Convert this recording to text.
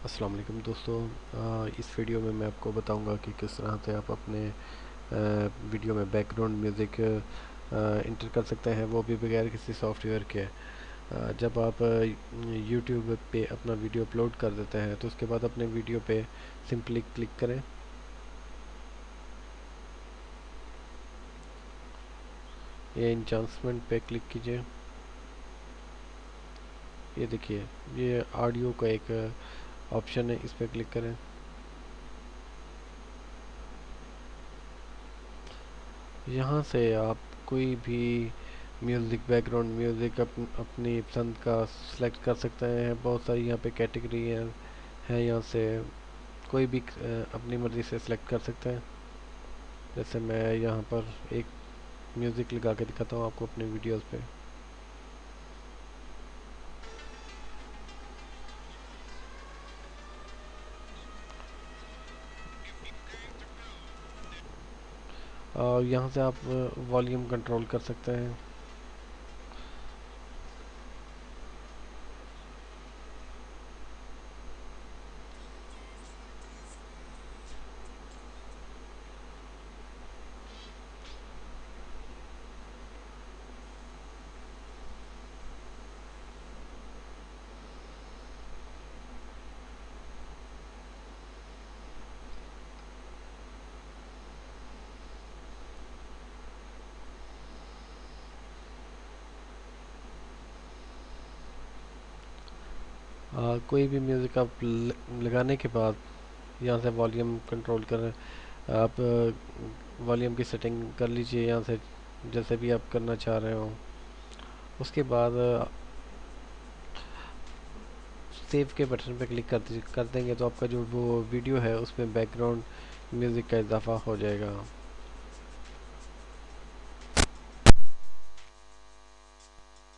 अस्सलाम वालेकुम दोस्तों। इस वीडियो में मैं आपको बताऊंगा कि किस तरह से आप अपने वीडियो में बैकग्राउंड म्यूज़िक इंटर कर सकते हैं, वो भी बगैर किसी सॉफ्टवेयर के। जब आप यूट्यूब पे अपना वीडियो अपलोड कर देते हैं तो उसके बाद अपने वीडियो पे सिंपली क्लिक करें। ये इंचांसमेंट पे क्लिक कीजिए। ये देखिए, ये ऑडियो का एक ऑप्शन है, इस पर क्लिक करें। यहाँ से आप कोई भी म्यूज़िक, बैकग्राउंड म्यूज़िक अपनी पसंद का सिलेक्ट कर सकते हैं। बहुत सारी यहाँ पे कैटेगरी है यहाँ से कोई भी अपनी मर्ज़ी से सिलेक्ट कर सकते हैं। जैसे मैं यहाँ पर एक म्यूज़िक लगा के दिखाता हूँ आपको अपने वीडियोस पे। और यहाँ से आप वॉल्यूम कंट्रोल कर सकते हैं। कोई भी म्यूज़िक आप लगाने के बाद यहाँ से वॉल्यूम कंट्रोल कर आप वॉल्यूम की सेटिंग कर लीजिए यहाँ से, जैसे भी आप करना चाह रहे हो। उसके बाद सेव के बटन पे क्लिक कर देंगे तो आपका जो वो वीडियो है उसमें बैकग्राउंड म्यूज़िक का इजाफा हो जाएगा।